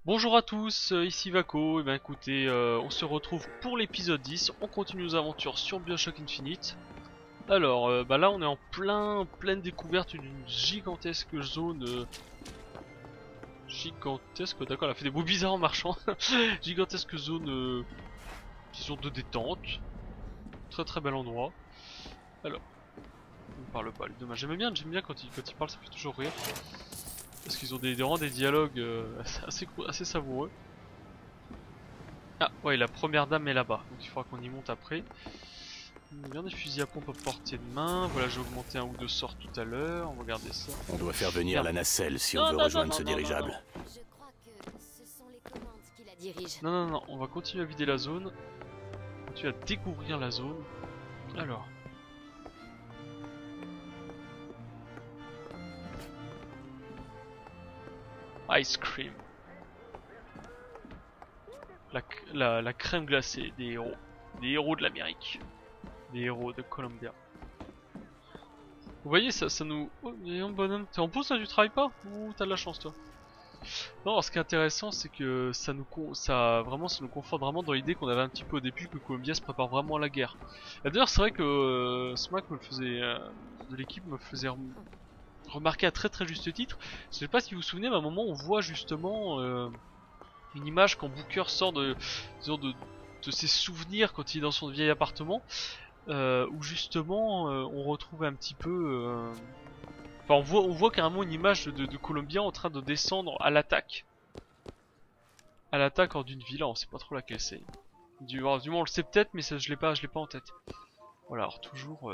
Bonjour à tous, ici Vaco, et bien écoutez, on se retrouve pour l'épisode 10, on continue nos aventures sur BioShock Infinite. Alors, là on est en pleine découverte d'une gigantesque zone, gigantesque, d'accord, elle a fait des mots bizarres en marchant, gigantesque zone, disons de détente, très bel endroit. Alors, on ne parle pas, les deux, j'aime bien quand ils parlent, ça fait toujours rire. Parce qu'ils ont vraiment des dialogues assez savoureux. Ah ouais, la première dame est là-bas, donc il faudra qu'on y monte après. On a bien des fusils à pompe à portée de main. Voilà, j'ai augmenté un ou deux sorts tout à l'heure. On va regarder ça. On doit faire venir la nacelle si on Non, veut non, rejoindre non, ce non, dirigeable. Je crois que ce sont les commandes qui la dirigent. Non, on va continuer à vider la zone. On va continuer à découvrir la zone. Alors. Ice cream. La crème glacée des héros. Des héros de l'Amérique. Des héros de Columbia. Vous voyez, ça nous... Oh, bonhomme, t'es en pause là, tu travailles pas? Ou t'as de la chance toi? Non, alors, ce qui est intéressant, c'est que ça nous conforte vraiment dans l'idée qu'on avait un petit peu au début que Columbia se prépare vraiment à la guerre. Et d'ailleurs, c'est vrai que Smack me le faisait, de l'équipe me faisait remarquer à très juste titre. Je sais pas si vous vous souvenez, mais à un moment, on voit justement une image quand Booker sort disons de ses souvenirs quand il est dans son vieil appartement, où justement on retrouve un petit peu. Enfin, on voit carrément une image de Columbia en train de descendre à l'attaque. À l'attaque d'une ville, on sait pas trop laquelle c'est. Du moins on le sait peut-être, mais ça, je l'ai pas en tête. Voilà, alors toujours...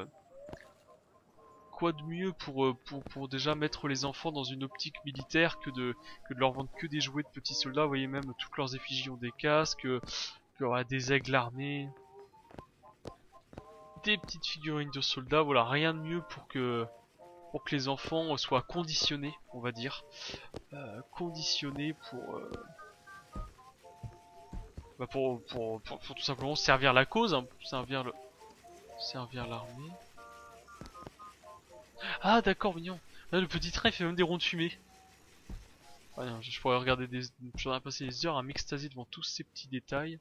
quoi de mieux pour déjà mettre les enfants dans une optique militaire que de leur vendre que des jouets de petits soldats. Vous voyez, même toutes leurs effigies ont des casques, des aigles armés, des petites figurines de soldats. Voilà, rien de mieux pour que les enfants soient conditionnés, on va dire, conditionnés pour tout simplement servir la cause, hein, servir l'armée. Ah d'accord, mignon. Là, le petit train il fait même des ronds de fumée. Ah, non, je pourrais regarder je pourrais passer des heures à m'extasier devant tous ces petits détails.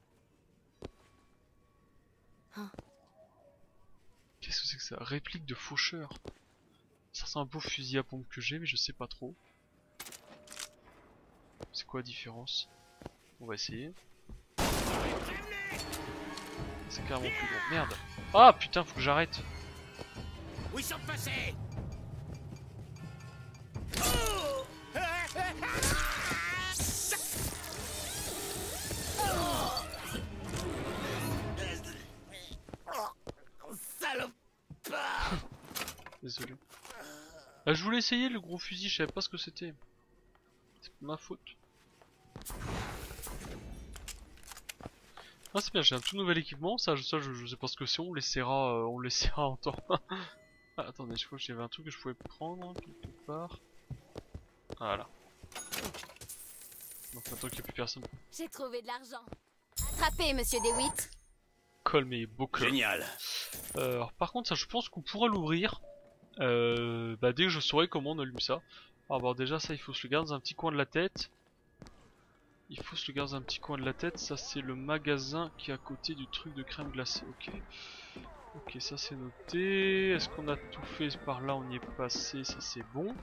Qu'est-ce que c'est que ça? Réplique de faucheur. Ça ressemble un beau fusil à pompe que j'ai, mais je sais pas trop. C'est quoi la différence? On va essayer. C'est carrément plus grand. Merde. Ah putain, faut que j'arrête. Où ils sont passés? Désolé. Ah, je voulais essayer le gros fusil, je savais pas ce que c'était. C'est pas ma faute. Ah c'est bien, j'ai un tout nouvel équipement, ça je sais pas ce que c'est, on laissera en temps. Ah, attendez, je crois que j'avais un truc que je pouvais prendre quelque part. Voilà. Donc maintenant qu'il n'y a plus personne. J'ai trouvé de l'argent. Attrapez, monsieur DeWitt. Colm et Booker. Génial. Alors par contre ça je pense qu'on pourra l'ouvrir. Dès que je saurai comment on allume ça. Alors déjà ça il faut se le garder dans un petit coin de la tête. Il faut se le garder dans un petit coin de la tête. Ça c'est le magasin qui est à côté du truc de crème glacée. Ok. Ok, ça c'est noté. Est-ce qu'on a tout fait par là? On y est passé, ça c'est bon.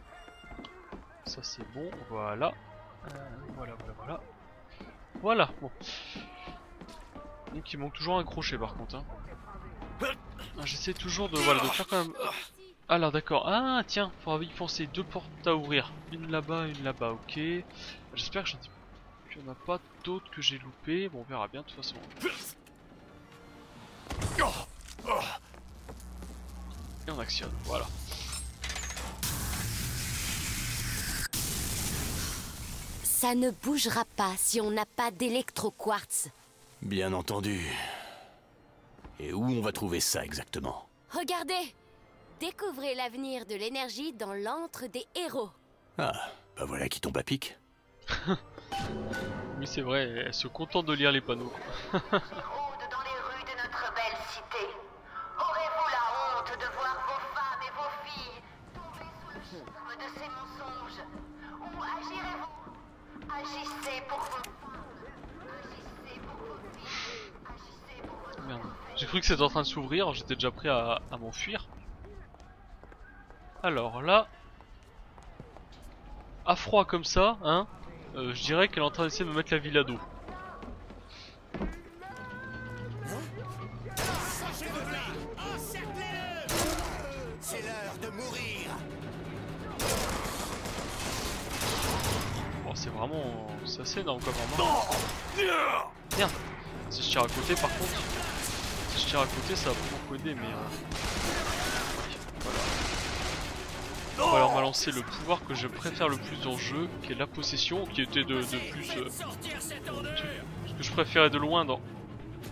Ça c'est bon, voilà. Voilà. Voilà, bon. Donc il manque toujours un crochet par contre. Hein. J'essaie toujours de faire quand même... Alors d'accord, ah tiens, faudra y penser, deux portes à ouvrir. Une là-bas, ok. J'espère que qu'il n'y en a pas d'autres que j'ai loupé. Bon, on verra bien de toute façon. Et on actionne, voilà. Ça ne bougera pas si on n'a pas d'électro-quartz. Bien entendu. Et où on va trouver ça exactement? Regardez! Découvrez l'avenir de l'énergie dans l'antre des héros. Ah, bah voilà qui tombe à pic. Oui c'est vrai, elle se contente de lire les panneaux. Rôde dans les rues de notre belle cité. Aurez-vous la honte de voir vos femmes et vos filles tomber sous le charme de ces mensonges? Ou agirez-vous? Agissez pour vos J'ai cru que c'était en train de s'ouvrir, j'étais déjà prêt à m'enfuir. Alors là, à froid comme ça, hein, je dirais qu'elle est en train d'essayer de me mettre la ville à dos. C'est l'heure de mourir. Bon, c'est vraiment... c'est assez énorme comme arme. Merde. Si je tire à côté par contre... si je tire à côté ça va pas beaucoup aider mais... voilà. On va alors m'a lancé le pouvoir que je préfère le plus dans le jeu, qui est la possession, qui était de plus... ce que je préférais de loin dans...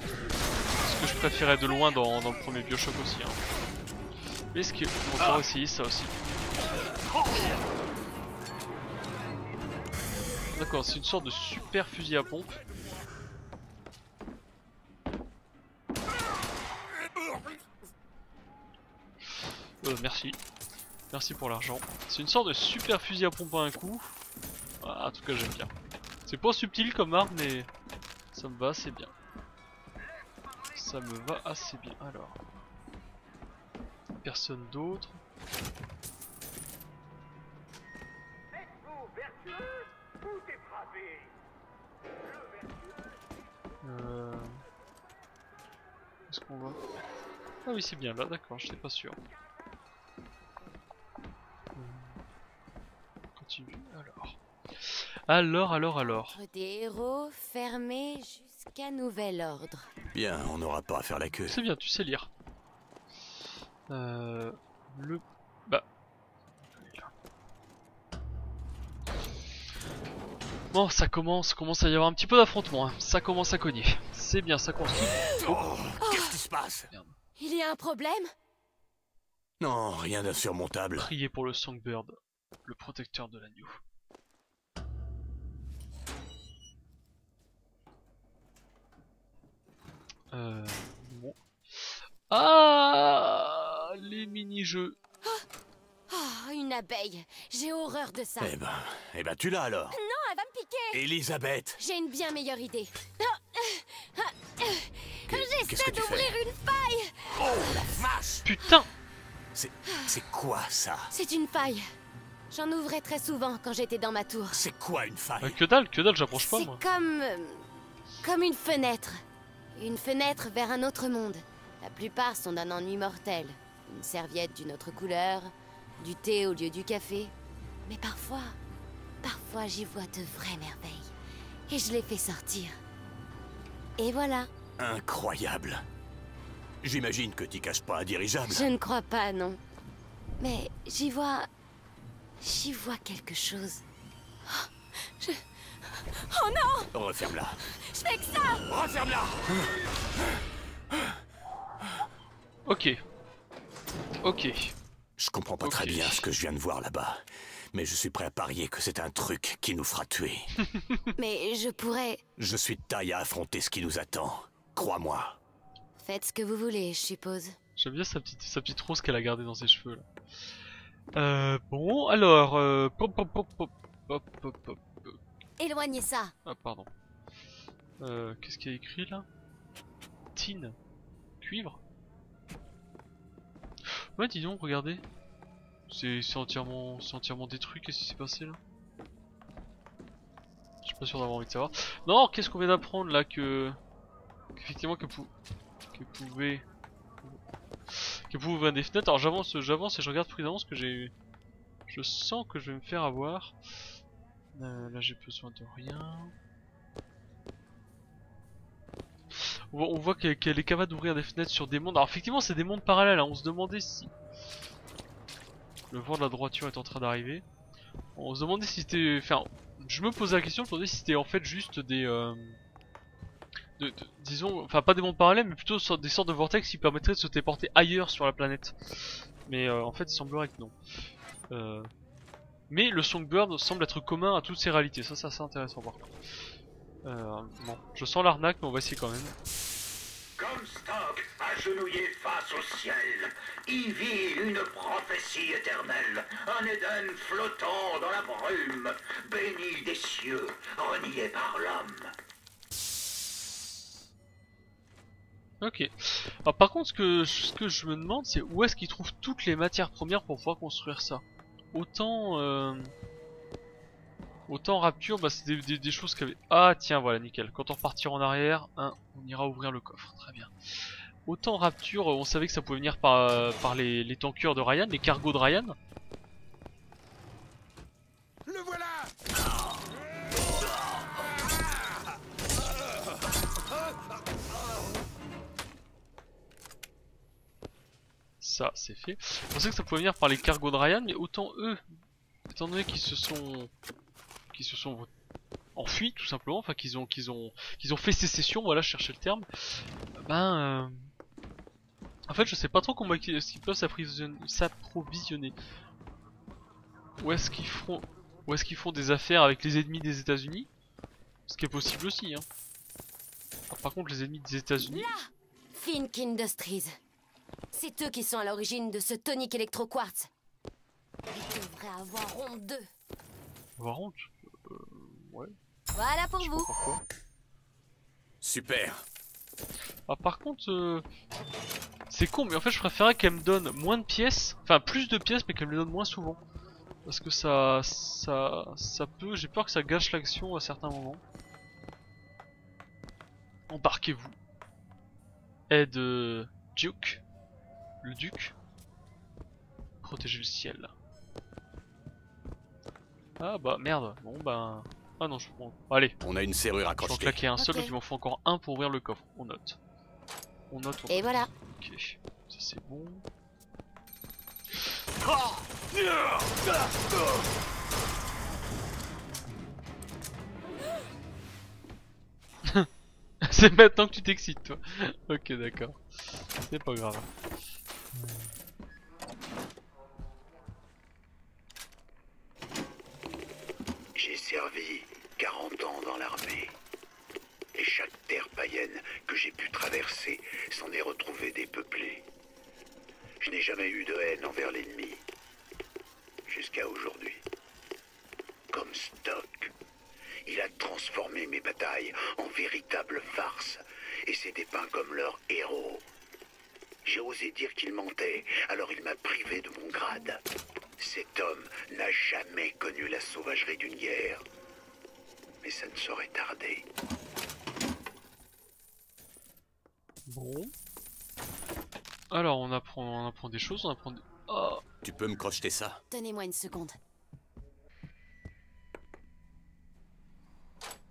ce que je préférais de loin dans le premier Bioshock aussi. Hein. Mais est-ce qu'on pourrait essayer ça aussi? D'accord, c'est une sorte de super fusil à pompe. Merci. Merci pour l'argent. C'est une sorte de super fusil à pompe à un coup. Ah, en tout cas j'aime bien. C'est pas subtil comme arme mais ça me va assez bien. Ça me va assez bien. Alors. Personne d'autre. Est-ce qu'on va... ah oui c'est bien là, d'accord, j'étais pas sûr. Continue, alors. Des héros fermés jusqu'à nouvel ordre. Bien, on n'aura pas à faire la queue. C'est bien, tu sais lire. Le... bah... bon, ça commence à y avoir un petit peu d'affrontement, hein. Ça commence à cogner. C'est bien, ça continue. Oh, qu'est-ce qui se passe? Merde. Il y a un problème? Non, rien d'insurmontable. Priez pour le Songbird, le protecteur de l'agneau. Bon. Ah, les mini-jeux. Oh, une abeille. J'ai horreur de ça. Eh ben, tu l'as alors. Non, elle va me piquer. Elisabeth. J'ai une bien meilleure idée. Qu'est-ce J'essaie que tu d'ouvrir fais? une faille. Oh la vache! Putain! C'est quoi ça? C'est une faille. J'en ouvrais très souvent quand j'étais dans ma tour. C'est quoi une faille? Que dalle, j'approche pas C'est moi. comme une fenêtre. Une fenêtre vers un autre monde. La plupart sont d'un ennui mortel. Une serviette d'une autre couleur, du thé au lieu du café. Mais parfois j'y vois de vraies merveilles. Et je les fais sortir. Et voilà. Incroyable. J'imagine que t'y caches pas un dirigeable. Je ne crois pas, non. Mais j'y vois quelque chose. Oh non! Referme-la. Je fais que ça! Referme-la! Ok. Je comprends pas très bien ce que je viens de voir là-bas. Mais je suis prêt à parier que c'est un truc qui nous fera tuer. Mais je pourrais... Je suis de taille à affronter ce qui nous attend. Crois-moi. Faites ce que vous voulez, je suppose. J'aime bien sa petite rose qu'elle a gardée dans ses cheveux là. Bon, alors... Pop. Éloignez ça. Ah pardon. Qu'est-ce qu'il y a écrit là? Tin. Cuivre. Ouais dis donc, regardez. C'est entièrement détruit, qu'est-ce qui s'est passé là? Je suis pas sûr d'avoir envie de savoir. Non, qu'est-ce qu'on vient d'apprendre là effectivement que pouvait ouvrir des fenêtres. Alors j'avance et je regarde prudemment ce que je sens que je vais me faire avoir. Là j'ai besoin de rien. On voit qu'elle est capable d'ouvrir des fenêtres sur des mondes. Alors effectivement c'est des mondes parallèles, hein. On se demandait si... le vent de la droiture est en train d'arriver. On se demandait si c'était... enfin, je me posais la question, je me demandais si c'était en fait juste des... disons, enfin pas des mondes parallèles, mais plutôt des sortes de vortex qui permettraient de se téléporter ailleurs sur la planète. Mais en fait il semblerait que non. Mais le Songbird semble être commun à toutes ces réalités, ça c'est assez intéressant par contre. Bon, je sens l'arnaque mais on va essayer quand même. Comstock, agenouillé face au ciel, y vit une prophétie éternelle, un Éden flottant dans la brume, béni des cieux, renié par l'homme. Ok. Alors par contre, ce que je me demande, c'est où est-ce qu'ils trouvent toutes les matières premières pour pouvoir construire ça. Autant Rapture, bah c'est des choses qu'avait... Ah tiens, voilà, nickel. Quand on repartira en arrière, hein, on ira ouvrir le coffre. Très bien. Autant Rapture, on savait que ça pouvait venir par les tankers de Ryan, les cargos de Ryan. Le voilà. Ça, c'est fait. Je pensais que ça pouvait venir par les cargos de Ryan, mais autant eux, étant donné qu'ils se sont enfuis tout simplement, enfin qu'ils ont fait sécession, voilà, je cherchais le terme. En fait, je sais pas trop comment ils peuvent s'approvisionner. Où est-ce qu'ils font des affaires avec les ennemis des États-Unis? Ce qui est possible aussi, hein. Alors, par contre, les ennemis des États-Unis. Là, Fink Industries. C'est eux qui sont à l'origine de ce tonique électro-quartz. Ils devraient avoir honte d'eux. Avoir honte? Ouais. Voilà pour Je sais pas vous. pourquoi. Super. Ah, par contre, c'est con, mais en fait, je préférais qu'elle me donne moins de pièces, enfin plus de pièces, mais qu'elle me les donne moins souvent. Parce que ça peut, j'ai peur que ça gâche l'action à certains moments. Embarquez-vous. Aide Duke. Le duc. Protéger le ciel. Ah bah merde. Bon bah... Ah non, je prends... Allez, On a une serrure je à vais en crocheter. claquer un seul, Ok. donc il m'en faut encore un pour ouvrir le coffre. On note. On note. Et voilà. Ok, ça c'est bon. C'est maintenant que tu t'excites, toi. Ok, d'accord. C'est pas grave. J'ai servi 40 ans dans l'armée. Et chaque terre païenne que j'ai pu traverser s'en est retrouvée dépeuplée. Je n'ai jamais eu de haine envers l'ennemi. Jusqu'à aujourd'hui. Comstock. Il a transformé mes batailles en véritables farces et s'est dépeint comme leur héros. J'ai osé dire qu'il mentait, alors il m'a privé de mon grade. Cet homme n'a jamais connu la sauvagerie d'une guerre. Mais ça ne saurait tarder. Bon. Alors on apprend des choses, on apprend des... Oh. Tu peux me crocheter ça? Donnez-moi une seconde.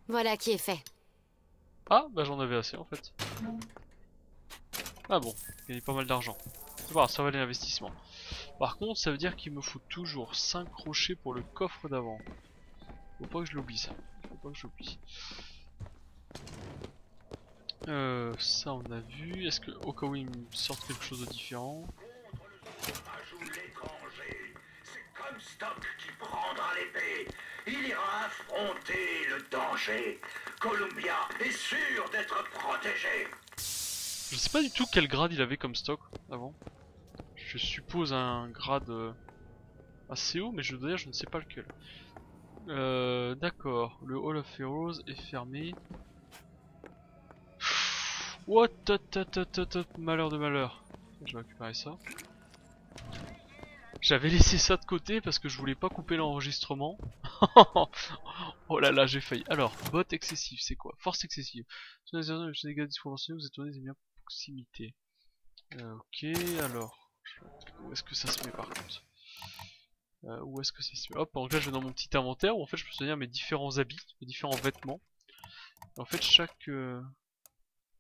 Voilà qui est fait. Ah bah j'en avais assez en fait. Ah bon, il y a pas mal d'argent. C'est pas grave, ça valait l'investissement. Par contre ça veut dire qu'il me faut toujours 5 crochets pour le coffre d'avant. Faut pas que je l'oublie ça. Faut pas que je l'oublie. Ça on a vu. Est-ce que au cas où il me sorte quelque chose de différent? Ajoute l'étranger. C'est Comstock qui prendra l'épée. Il ira affronter le danger. Columbia est sûr d'être protégée. Je sais pas du tout quel grade il avait comme stock avant. Je suppose un grade assez haut, mais je dois dire je ne sais pas lequel. D'accord, le Hall of Heroes est fermé. What? Malheur de malheur. Je vais récupérer ça. J'avais laissé ça de côté parce que je voulais pas couper l'enregistrement. Oh là là, j'ai failli. Alors, bot excessif, c'est quoi? Force excessive. Sur les dégâts disproportionnés, vous étonnez des biens à proximité. Ok, alors. Où est-ce que ça se met par contre? Où est-ce que ça se met? Hop, donc là je vais dans mon petit inventaire où en fait je peux tenir mes différents habits, mes différents vêtements. Et en fait chaque...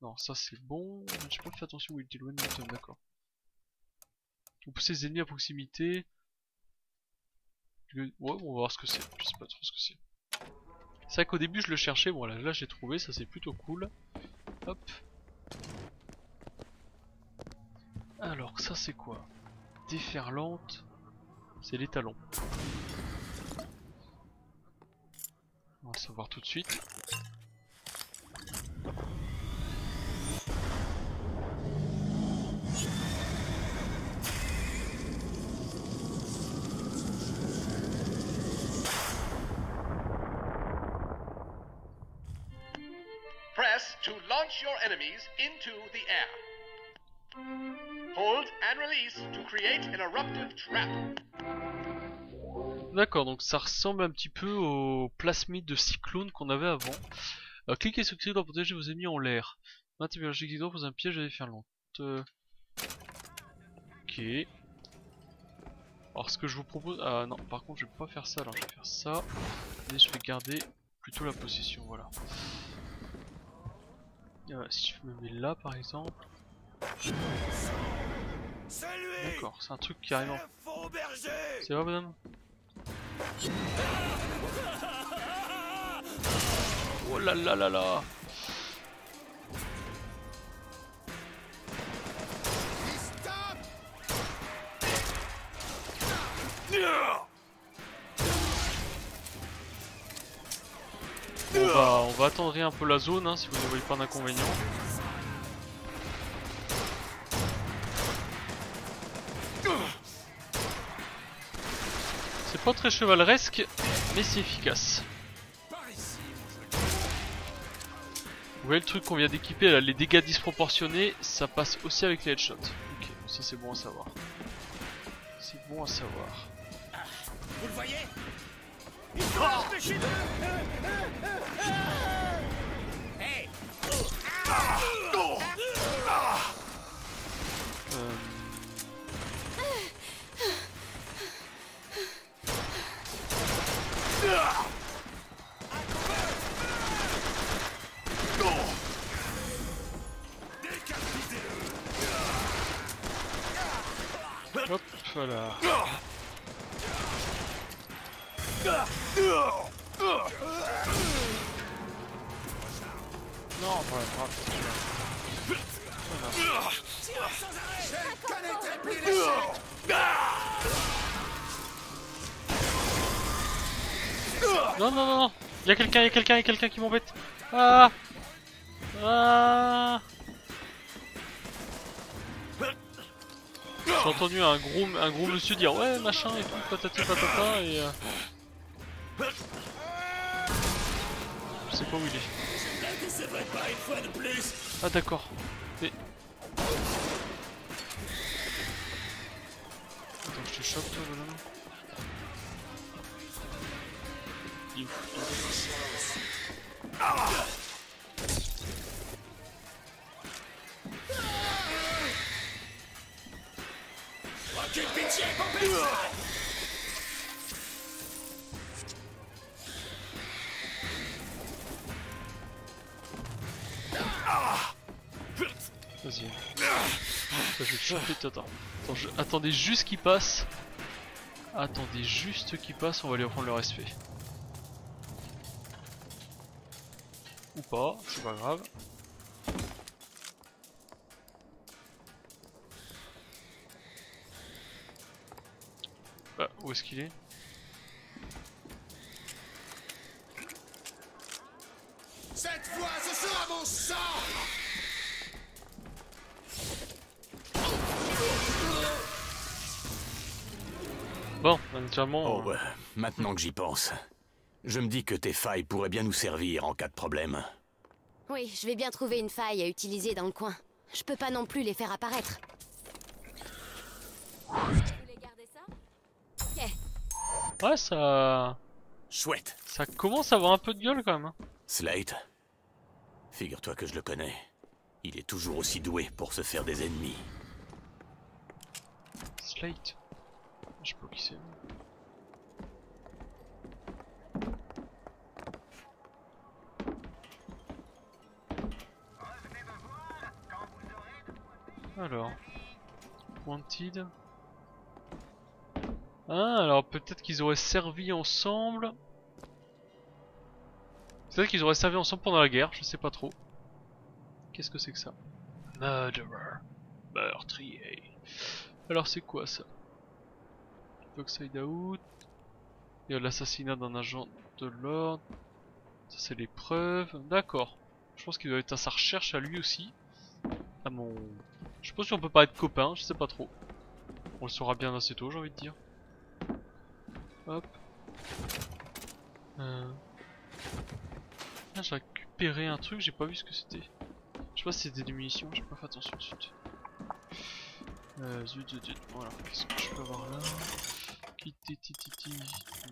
Non, ça c'est bon. J'ai pas fait attention où il était loin de l'item, d'accord. Vous poussez les ennemis à proximité. Ouais, on va voir ce que c'est. Je sais pas trop ce que c'est. C'est vrai qu'au début je le cherchais, bon là j'ai trouvé, ça c'est plutôt cool. Hop. Alors ça c'est quoi? Déferlante. C'est les talons. On va savoir tout de suite. Press to launch your enemies into the air. Hold and release to create an eruptive trap. D'accord, donc ça ressemble un petit peu au plasmide de cyclone qu'on avait avant. Cliquez sur clic pour protéger vos ennemis en l'air. Maintenez le clic droit pour un piège à déferlante. Ok. Alors ce que je vous propose... Ah non, par contre je vais pas faire ça, alors je vais faire ça. Et je vais garder plutôt la position, voilà. Si je me mets là par exemple... D'accord, c'est un truc qui arrive en... C'est vrai madame? Oh là là là là. On va attendre un peu la zone hein, si vous ne voyez pas d'inconvénient. C'est pas très chevaleresque, mais c'est efficace. Vous voyez le truc qu'on vient d'équiper, là, les dégâts disproportionnés, ça passe aussi avec les headshots. Ok, ça c'est bon à savoir. C'est bon à savoir. Vous le voyez? Hey. Hop, voilà. Non, voilà, grave. Non, non, non, non. Il y a quelqu'un qui m'embête. Ah. Ah. J'ai entendu un gros monsieur dire ouais machin et tout patati patata et je sais pas où il est. Ah d'accord. Mais attends, je te chope toi bonhomme. Il est où? Vas-y. Je vais te choper, attendez juste qu'il passe. Attendez juste qu'il passe, on va lui reprendre le respect. Ou pas, c'est pas grave. Bah, où est-ce qu'il est? Cette fois, ce sera mon sang. Bon, naturellement... Oh ouais, maintenant que j'y pense, je me dis que tes failles pourraient bien nous servir en cas de problème. Oui, je vais bien trouver une faille à utiliser dans le coin. Je peux pas non plus les faire apparaître. Vous voulez garder ça? Ok. Ouais, ça... Chouette. Ça commence à avoir un peu de gueule quand même. Hein. Slate, figure-toi que je le connais. Il est toujours aussi doué pour se faire des ennemis. Slate. Je sais pas qui c'est. Alors. Wanted. Ah, alors peut-être qu'ils auraient servi ensemble. Peut-être qu'ils auraient servi ensemble pendant la guerre, je sais pas trop. Qu'est-ce que c'est que ça? Murderer. Meurtrier. Alors c'est quoi ça? Oxide Out. Il y a l'assassinat d'un agent de l'ordre. Ça c'est les preuves. D'accord. Je pense qu'il doit être à sa recherche à lui aussi. À mon... Je sais pas si on peut pas être copains, je sais pas trop. On le saura bien assez tôt, j'ai envie de dire. Hop. Ah, je récupère repéré un truc, j'ai pas vu ce que c'était. Je sais pas si c'était des munitions, j'ai pas fait attention tout de suite. Zut. Voilà, qu'est-ce que je peux avoir là? Kitty.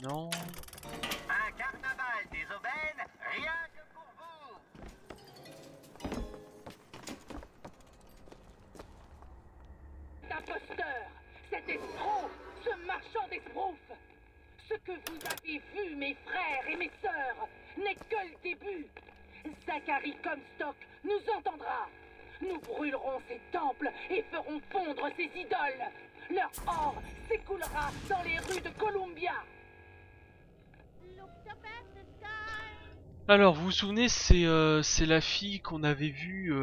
Non. Un carnaval des aubaines, rien que pour vous. Imposteur, cet escroc, ce marchand d'esbroufs. Ce que vous avez vu, mes frères et mes sœurs, n'est que le début. Zachary Comstock nous entendra. Nous brûlerons ses temples et ferons fondre ses idoles. Leur or s'écoulera dans les rues de Columbia. Alors, vous vous souvenez, c'est la fille qu'on avait vue.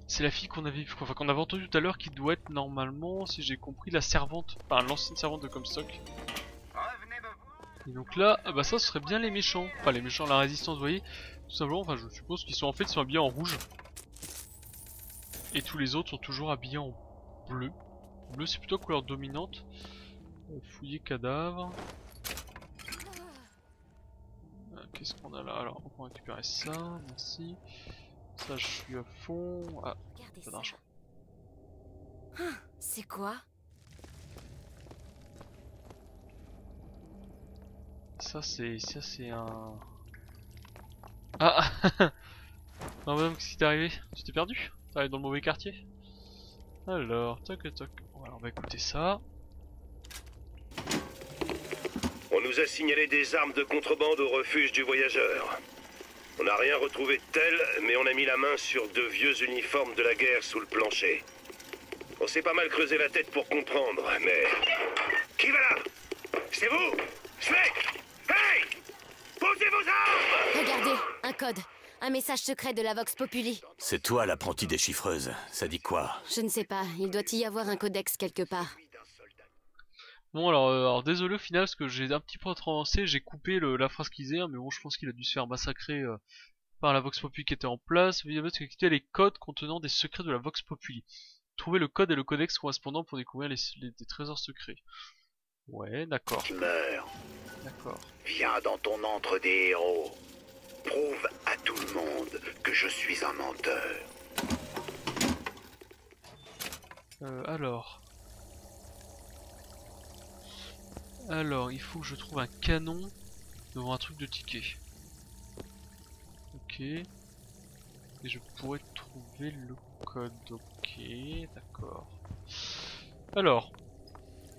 C'est la fille qu'on avait vue, enfin qu'on avait entendu tout à l'heure, qui doit être normalement, si j'ai compris, la servante, enfin l'ancienne servante de Comstock. Et donc là, bah ça ce serait bien les méchants, enfin les méchants, la résistance, vous voyez, tout simplement. Enfin, je suppose qu'ils sont en fait ils sont habillés en rouge. Et tous les autres sont toujours habillés en bleu. Bleu c'est plutôt couleur dominante. Fouiller cadavre. Qu'est-ce qu'on a là? Alors on va récupérer ça, merci. Ça je suis à fond. Ah, pas d'argent. C'est quoi? Ça c'est un... Ah. Non madame, qu'est-ce qui t'est arrivé? Tu t'es perdu? T'es allé dans le mauvais quartier? Alors, toc. Voilà, on va écouter ça. On nous a signalé des armes de contrebande au refuge du voyageur. On n'a rien retrouvé de tel, mais on a mis la main sur 2 vieux uniformes de la guerre sous le plancher. On s'est pas mal creusé la tête pour comprendre, mais... Qui va là? C'est vous? Snake! Hey! Posez vos armes! Regardez, un code. Un message secret de la Vox Populi. C'est toi l'apprentie déchiffreuse. Ça dit quoi? Je ne sais pas, il doit y avoir un codex quelque part. Bon alors désolé au final parce que j'ai un petit peu trop avancé, j'ai coupé la phrase qu'ils disaient, mais bon je pense qu'il a dû se faire massacrer par la Vox Populi qui était en place. Vous avez exécuté les codes contenant des secrets de la Vox Populi. Trouvez le code et le codex correspondant pour découvrir des trésors secrets. Ouais, d'accord. Tu meurs. D'accord. Viens dans ton antre des héros. Prouve à tout le monde que je suis un menteur. Alors, il faut que je trouve un canon devant un truc de ticket. Ok. Et je pourrais trouver le code. Ok, d'accord. Alors,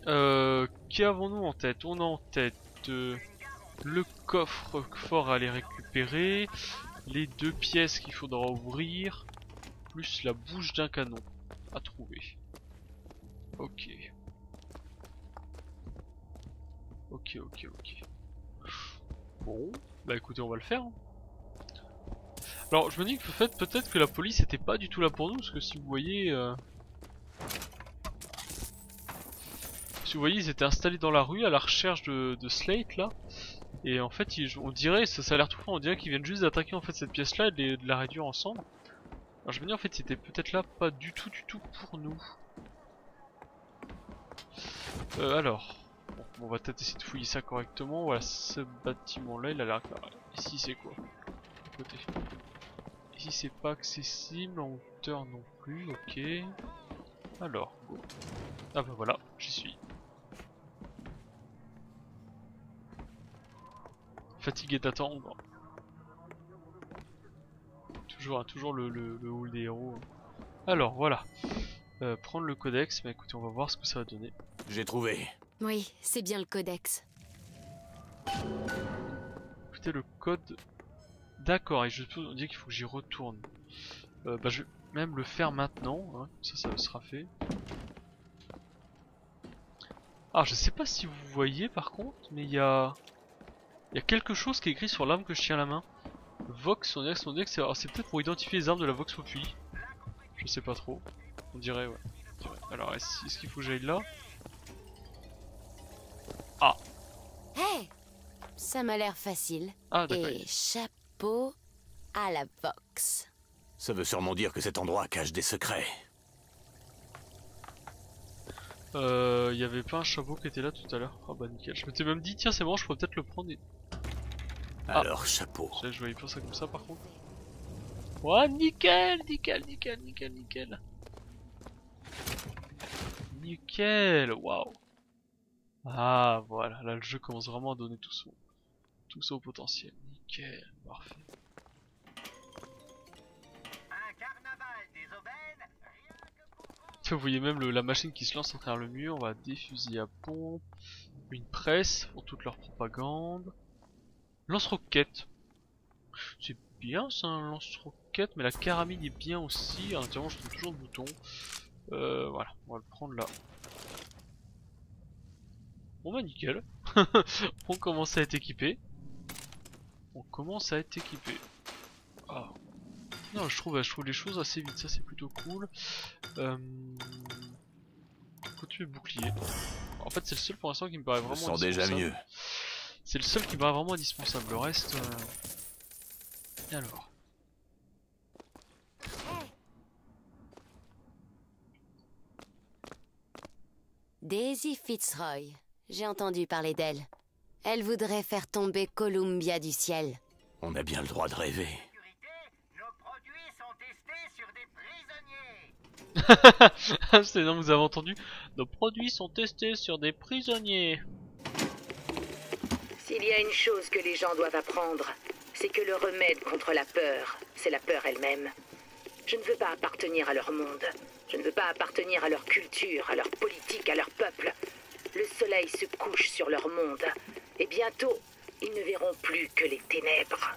qu'avons-nous en tête? On a en tête le coffre fort à aller récupérer, les 2 pièces qu'il faudra ouvrir, plus la bouche d'un canon à trouver. Ok. Bon, bah écoutez, on va le faire. Alors, je me dis que peut-être que la police était pas du tout là pour nous, parce que si vous voyez... Si vous voyez, ils étaient installés dans la rue à la recherche de Slate là. Et en fait, on dirait, ça a l'air tout fort, on dirait qu'ils viennent juste d'attaquer en fait cette pièce là et de la réduire ensemble. Alors je me dis en fait, c'était peut-être là pas du tout pour nous. Alors, bon, on va peut-être essayer de fouiller ça correctement. Voilà, ce bâtiment là, il a l'air clair. Ici c'est quoi? Côté. Ici c'est pas accessible, en hauteur non plus, ok. Alors, go. Ah bah voilà, j'y suis. Fatigué d'attendre. Toujours le hall des héros. Alors voilà. Prendre le codex, bah écoutez, on va voir ce que ça va donner. J'ai trouvé. Oui, c'est bien le codex. Écoutez le code. D'accord, et je peux dire qu'il faut que j'y retourne. Bah je vais même le faire maintenant, hein, ça sera fait. Alors je sais pas si vous voyez par contre, mais il y a quelque chose qui est écrit sur l'arme que je tiens à la main. Vox, on dirait que c'est peut-être pour identifier les armes de la Vox Populi. Je sais pas trop. On dirait, ouais. Alors est-ce qu'il faut que j'aille là? Ah! Hey! Ça m'a l'air facile. Ah d'accord. Et chapeau à la Vox. Ça veut sûrement dire que cet endroit cache des secrets. Y avait pas un chapeau qui était là tout à l'heure? Ah bah nickel. Je m'étais même dit, tiens c'est bon, je pourrais peut-être le prendre et... Alors, chapeau. Je voyais pas ça comme ça par contre. Ouais, nickel, nickel, nickel, nickel, nickel. Nickel, waouh. Ah, voilà, là le jeu commence vraiment à donner tout son potentiel. Nickel, parfait. Un carnaval des aubaines, rien que pour... Vous voyez même la machine qui se lance à travers le mur. On va des fusils à pompe, une presse pour toute leur propagande. Lance-roquette. C'est bien, c'est un lance-roquette, mais la caramine est bien aussi. À l'intérieur, je trouve toujours le bouton. Voilà, on va le prendre là. Bon bah nickel. On commence à être équipé. On commence à être équipé. Ah. Non, je trouve les choses assez vite, ça c'est plutôt cool. Continuer le bouclier. En fait c'est le seul pour l'instant qui me paraît vraiment Je sens indispensable. déjà mieux. C'est le seul qui me paraît vraiment indispensable. Le reste... Et alors Daisy Fitzroy. J'ai entendu parler d'elle. Elle voudrait faire tomber Columbia du ciel. On a bien le droit de rêver. Sécurité, nos produits sont testés sur des prisonniers. C'est non, vous avez entendu. Nos produits sont testés sur des prisonniers. S'il y a une chose que les gens doivent apprendre, c'est que le remède contre la peur, c'est la peur elle-même. Je ne veux pas appartenir à leur monde. Je ne veux pas appartenir à leur culture, à leur politique, à leur peuple. Le soleil se couche sur leur monde. Et bientôt, ils ne verront plus que les ténèbres.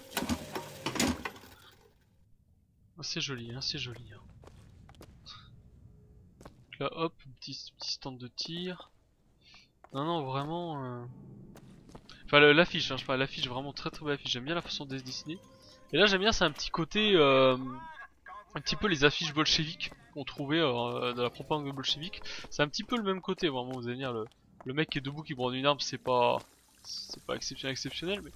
C'est joli, hein, c'est joli. Hein. Donc là, hop, petit stand de tir. Non, non, vraiment... Enfin, l'affiche, hein, je parle de l'affiche, vraiment très très belle affiche. J'aime bien la façon de se dessiner. Et là, j'aime bien, c'est un petit côté... un petit peu les affiches bolcheviques qu'on trouvait dans la propagande bolchevique. C'est un petit peu le même côté, vraiment, vous allez dire, le mec qui est debout qui brandit une arme, c'est pas exceptionnel, mais...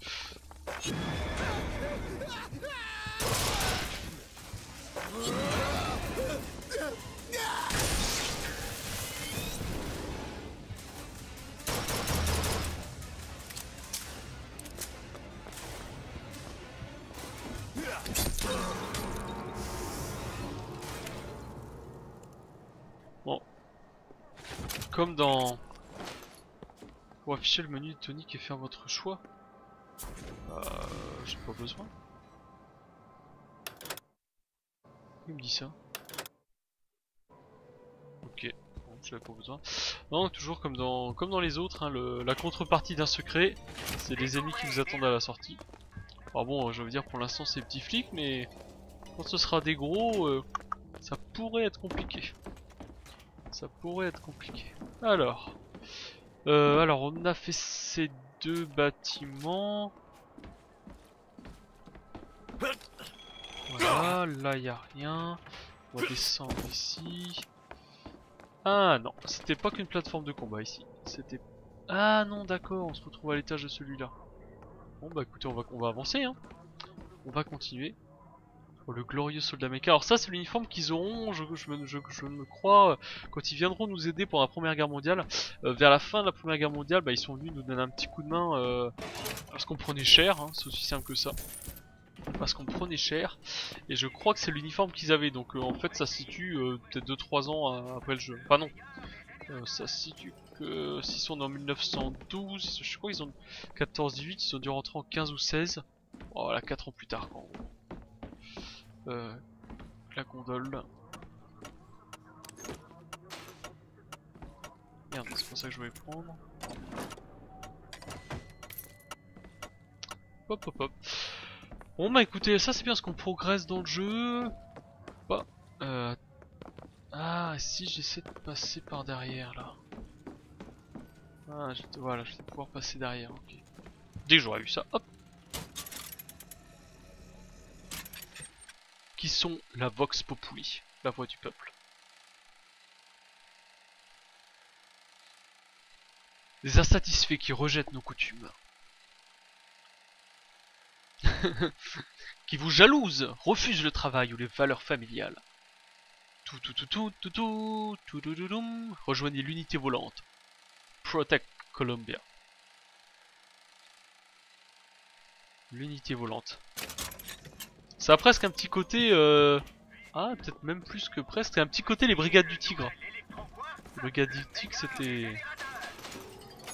Bon, comme dans... Pour afficher le menu tonique et faire votre choix, j'ai pas besoin. Il me dit ça. Ok, bon, j'avais pas besoin. Non, toujours comme dans les autres, hein, la contrepartie d'un secret, c'est les ennemis qui vous attendent à la sortie. Alors bon, je veux dire pour l'instant c'est petits flics, mais quand ce sera des gros, ça pourrait être compliqué. Ça pourrait être compliqué. Alors, on a fait ces deux bâtiments. Voilà, là y a rien. On va descendre ici. Ah non, c'était pas qu'une plateforme de combat ici. C'était... Ah non, d'accord, on se retrouve à l'étage de celui-là. Bon bah écoutez, on va avancer, hein. On va continuer. Oh, le glorieux soldat mecha. Alors ça c'est l'uniforme qu'ils auront, je me crois, quand ils viendront nous aider pour la Première Guerre mondiale. Vers la fin de la Première Guerre mondiale, bah, ils sont venus nous donner un petit coup de main parce qu'on prenait cher, hein, c'est aussi simple que ça. Parce qu'on prenait cher, et je crois que c'est l'uniforme qu'ils avaient, donc en fait ça se situe peut-être 2-3 ans après le jeu. Enfin non, ça se situe que s'ils sont en 1912, je crois qu'ils ont 14-18, ils ont dû rentrer en 15 ou 16. Voilà, 4 ans plus tard quoi. La gondole. Merde, c'est pour ça que je voulais prendre. Hop hop hop. Bon bah écoutez, ça c'est bien parce qu'on progresse dans le jeu. Bah, ah si j'essaie de passer par derrière là. Ah voilà, je vais pouvoir passer derrière, ok. Dès que j'aurai vu ça, hop. Qui sont la Vox Populi, la voix du peuple. Des insatisfaits qui rejettent nos coutumes. Qui vous jalousent, refusent le travail ou les valeurs familiales. Rejoignez l'unité volante. Protect Columbia. L'unité volante. Ça a presque un petit côté... Ah, peut-être même plus que presque. Un petit côté les brigades du tigre. Les brigades du tigre, c'était...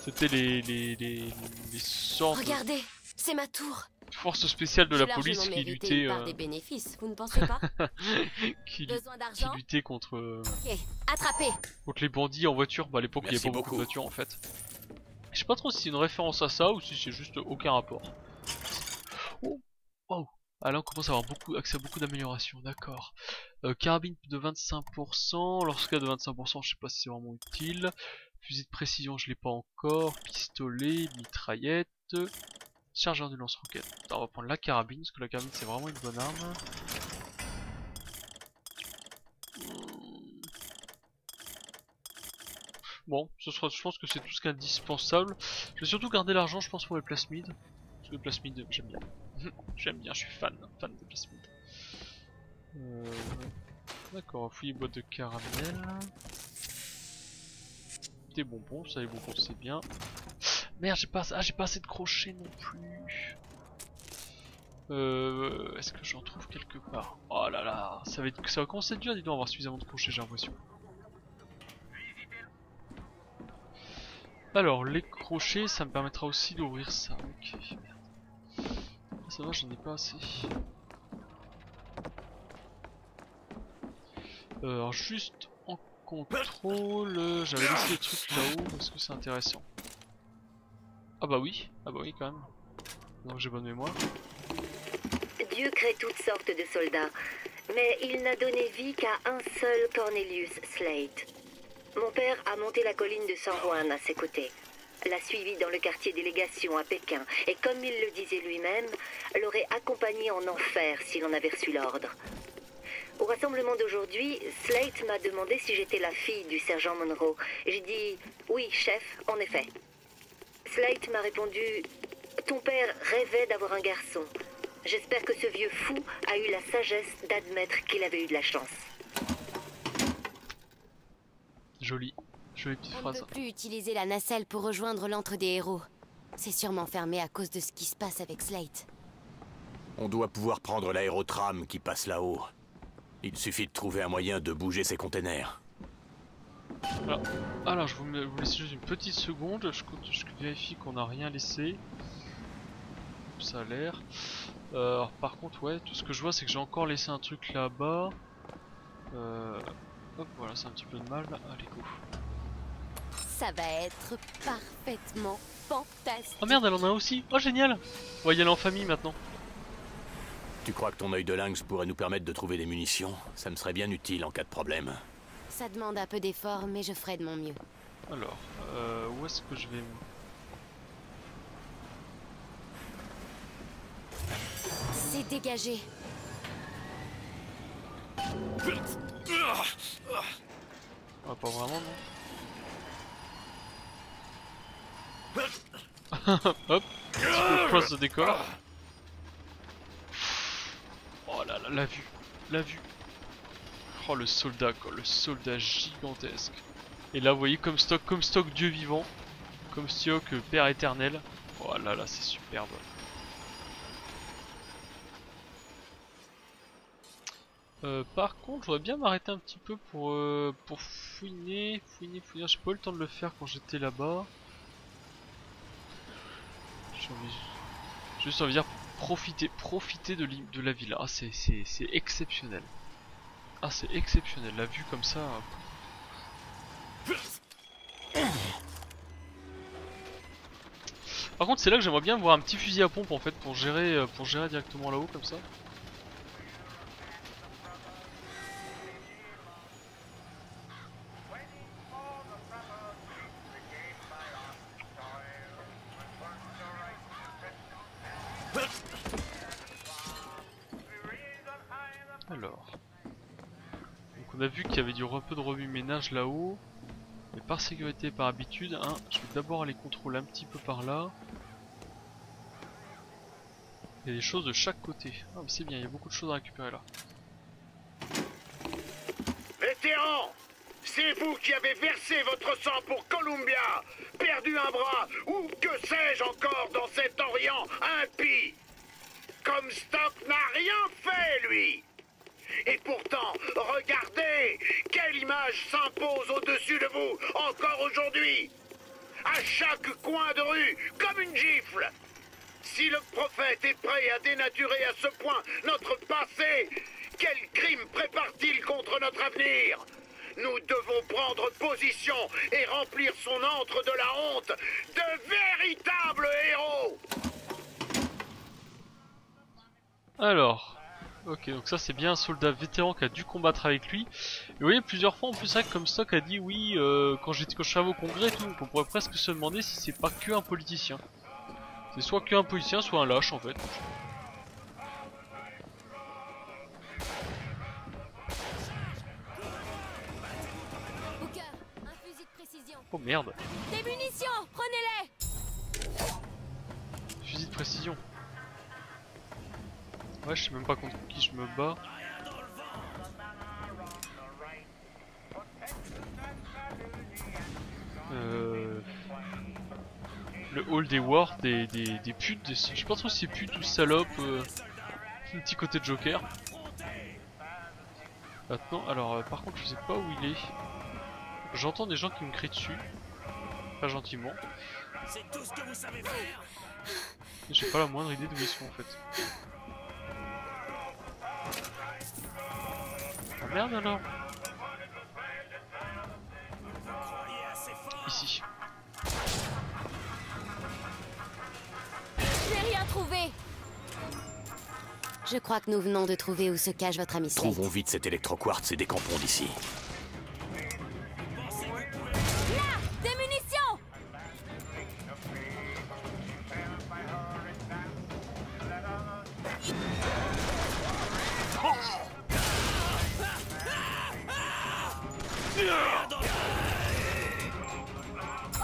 C'était les sortes... Regardez, c'est ma tour. Forces spéciales de la police qui luttaient... par des bénéfices, vous ne pensez pas? qui Besoin d'argent? luttaient contre... Ok, attrapez. Contre les bandits en voiture. Bah à l'époque il n'y avait pas beaucoup de voitures en fait. Je sais pas trop si c'est une référence à ça ou si c'est juste aucun rapport. Oh, wow. Ah là on commence à avoir accès à beaucoup d'améliorations, d'accord. Carabine de 25%, lorsqu'il y a de 25%, je sais pas si c'est vraiment utile. Fusil de précision, je l'ai pas encore. Pistolet, mitraillette. Chargeur de lance-roquette. On va prendre la carabine, parce que la carabine c'est vraiment une bonne arme. Bon, je pense que c'est tout ce qu'indispensable. Je vais surtout garder l'argent, je pense, pour les plasmides. Parce que les plasmides, j'aime bien. J'aime bien, je suis fan des plasmides. D'accord, fouiller boîte de caramel. Des bonbons, ça les bonbons c'est bien. Merde, j'ai pas assez de crochets non plus. Est-ce que j'en trouve quelque part? Oh là là, ça va commencer à être dur, dis donc, avoir suffisamment de crochets, j'ai l'impression. Alors, les crochets, ça me permettra aussi d'ouvrir ça. Ok, merde. Ça va, j'en ai pas assez. Alors, juste en contrôle, j'avais laissé le truc là-haut, est-ce que c'est intéressant? Ah bah oui quand même. Donc j'ai bonne mémoire. Dieu crée toutes sortes de soldats, mais il n'a donné vie qu'à un seul Cornelius Slate. Mon père a monté la colline de San Juan à ses côtés, l'a suivi dans le quartier délégation à Pékin, et comme il le disait lui-même, l'aurait accompagné en enfer s'il en avait reçu l'ordre. Au rassemblement d'aujourd'hui, Slate m'a demandé si j'étais la fille du sergent Monroe. J'ai dit « Oui, chef, en effet ». Slate m'a répondu « Ton père rêvait d'avoir un garçon. J'espère que ce vieux fou a eu la sagesse d'admettre qu'il avait eu de la chance. » Jolie petite phrase. On ne peut plus utiliser la nacelle pour rejoindre l'antre des héros. C'est sûrement fermé à cause de ce qui se passe avec Slate. On doit pouvoir prendre l'aérotram qui passe là-haut. Il suffit de trouver un moyen de bouger ces containers. Alors je vous laisse juste une petite seconde, je vérifie qu'on n'a rien laissé. Ça a l'air. Alors par contre ouais, tout ce que je vois c'est que j'ai encore laissé un truc là-bas. Hop voilà, c'est un petit peu de mal. Allez go. Ça va être parfaitement fantastique. Oh merde, elle en a aussi. Oh génial. On va y aller en famille maintenant. Tu crois que ton œil de lynx pourrait nous permettre de trouver des munitions? Ça me serait bien utile en cas de problème. Ça demande un peu d'effort, mais je ferai de mon mieux. Alors, où est-ce que je vais... C'est dégagé. Ah, pas vraiment, non. Hop, petit peu cross de décor. Oh là là, la vue. Oh le soldat quoi, le soldat gigantesque. Et là vous voyez comme stock Dieu vivant, comme stock Père éternel. Oh là là, c'est superbe. Par contre, j'aurais bien m'arrêter un petit peu pour fouiner. J'ai pas eu le temps de le faire quand j'étais là-bas. J'ai juste envie de dire profiter de la ville. Ah c'est exceptionnel. Ah c'est exceptionnel, la vue comme ça. Par contre c'est là que j'aimerais bien voir un petit fusil à pompe en fait pour gérer directement là-haut comme ça. Alors, donc on a vu qu'il y avait un peu de remue-ménage là-haut, mais par sécurité et par habitude, hein, je vais d'abord aller contrôler un petit peu par là. Il y a des choses de chaque côté. Ah mais c'est bien, il y a beaucoup de choses à récupérer là. Vétéran, c'est vous qui avez versé votre sang pour Columbia, perdu un bras, ou que sais-je encore dans cet Orient impie. Comstock n'a rien fait, lui. Et pourtant, regardez, quelle image s'impose au-dessus de vous, encore aujourd'hui. À chaque coin de rue, comme une gifle. Si le prophète est prêt à dénaturer à ce point notre passé, quel crime prépare-t-il contre notre avenir? Nous devons prendre position et remplir son antre de la honte de véritables héros. Alors, ok, donc ça c'est bien un soldat vétéran qui a dû combattre avec lui. Et vous voyez, plusieurs fois en plus, ça comme Stock a dit oui, quand je suis arrivé au congrès et tout, donc on pourrait presque se demander si c'est pas que un politicien. C'est soit qu'un politicien, soit un lâche en fait. Booker, un fusil de précision. Oh merde. Des munitions, prenez-les. Fusil de précision. Ouais, je sais même pas contre qui je me bats. Le hall des wards, des putes, je sais pas trop si c'est putes ou salopes, un petit côté de Joker. Maintenant, alors par contre je sais pas où il est. J'entends des gens qui me crient dessus, pas gentiment. C'est tout ce que vous savez faire. J'ai pas la moindre idée d'où ils sont en fait. Oh merde alors. Ici. Je n'ai rien trouvé. Je crois que nous venons de trouver où se cache votre ami Slate. Trouvons vite cet électroquartz et décampons d'ici. Là, des munitions.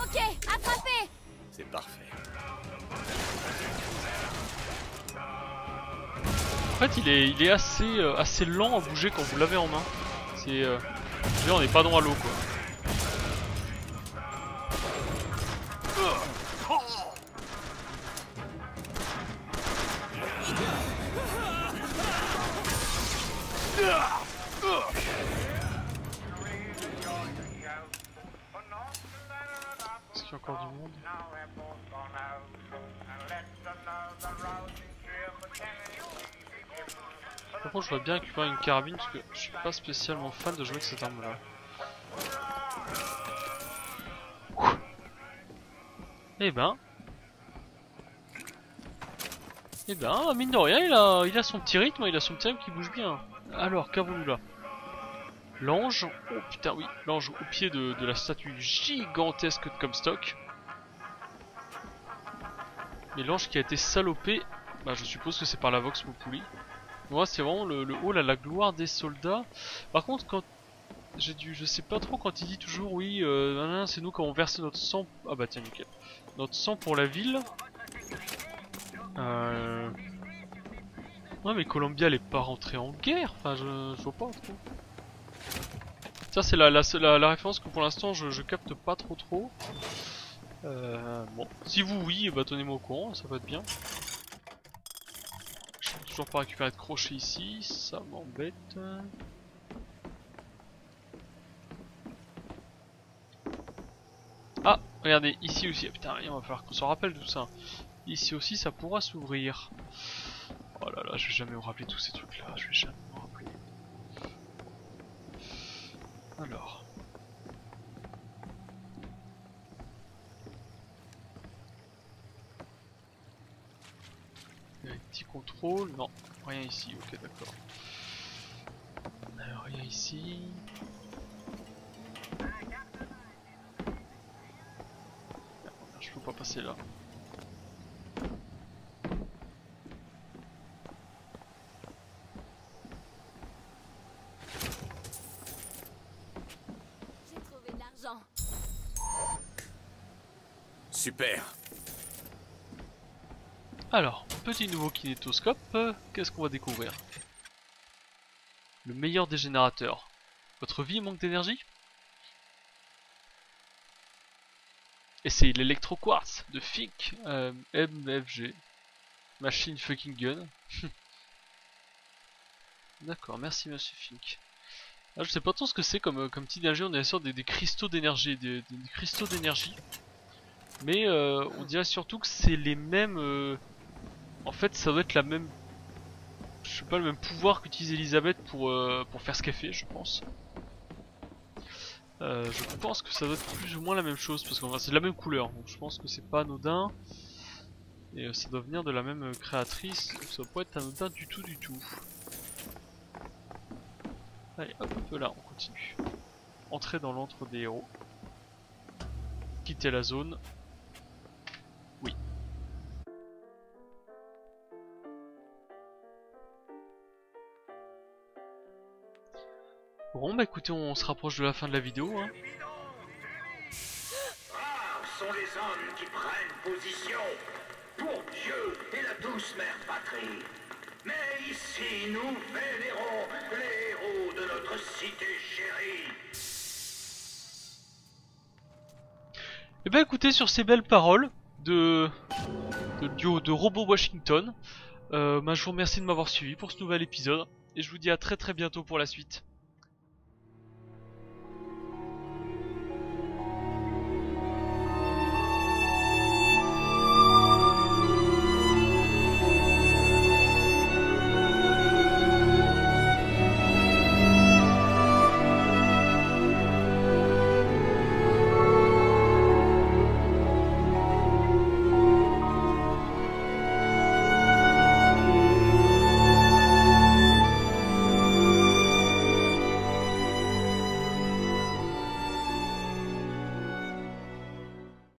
Ok, attrapé. C'est parfait. En fait, il est assez lent à bouger quand vous l'avez en main. C'est, on n'est pas dans à l'eau quoi. Est-ce qu'il y a encore du monde? Par contre, je voudrais bien récupérer une carabine parce que je suis pas spécialement fan de jouer avec cette arme là. Eh ben, mine de rien, il a son petit rythme, il a son petit rythme qui bouge bien. Alors, qu'avons-nous là? L'ange, oh putain oui, l'ange au pied de la statue gigantesque de Comstock. Mais l'ange qui a été salopé, bah je suppose que c'est par la Vox Populi. Moi c'est vraiment le hall à la gloire des soldats. Par contre quand je sais pas trop quand il dit toujours oui, c'est nous quand on verse notre sang. Ah bah tiens nickel. Notre sang pour la ville. Ouais mais Columbia elle est pas rentrée en guerre. Enfin je vois pas trop. Ça c'est la référence que pour l'instant je capte pas trop. Bon, si vous oui, bah tenez-moi au courant, ça va être bien. Je peux toujours pas récupérer de crochet ici, ça m'embête. Ah, regardez, ici aussi, putain, il va falloir qu'on s'en rappelle tout ça. Ici aussi ça pourra s'ouvrir. Oh là là, je vais jamais me rappeler tous ces trucs là, je vais jamais me rappeler. Alors. Il y a un petit contrôle, non, rien ici, ok d'accord. Rien ici. Je peux pas passer là. J'ai trouvé de l'argent. Super. Alors, petit nouveau kinétoscope, qu'est-ce qu'on va découvrir? Le meilleur des générateurs. Votre vie manque d'énergie? Et c'est l'électroquartz de FIC MFG. Machine fucking gun. D'accord, merci monsieur Fink. Ah, je sais pas trop ce que c'est comme type d'énergie, on est sur des cristaux d'énergie, des cristaux d'énergie. Mais on dirait surtout que c'est les mêmes... en fait ça doit être la même... Je sais pas, le même pouvoir qu'utilise Elisabeth pour faire ce qu'elle fait, je pense. Je pense que ça doit être plus ou moins la même chose, parce que c'est de la même couleur, donc je pense que c'est pas anodin. Et ça doit venir de la même créatrice, donc ça doit pas être anodin du tout du tout. Allez hop, là on continue. Entrer dans l'antre des héros. Quitter la zone. Oui. Bon bah écoutez, on se rapproche de la fin de la vidéo hein. Rares sont les hommes qui prennent position pour Dieu et la douce mère patrie. Mais ici, nous vénérons les héros de notre cité chérie. Et bah écoutez, sur ces belles paroles de duo de Robo Washington, je vous remercie de m'avoir suivi pour ce nouvel épisode et je vous dis à très bientôt pour la suite.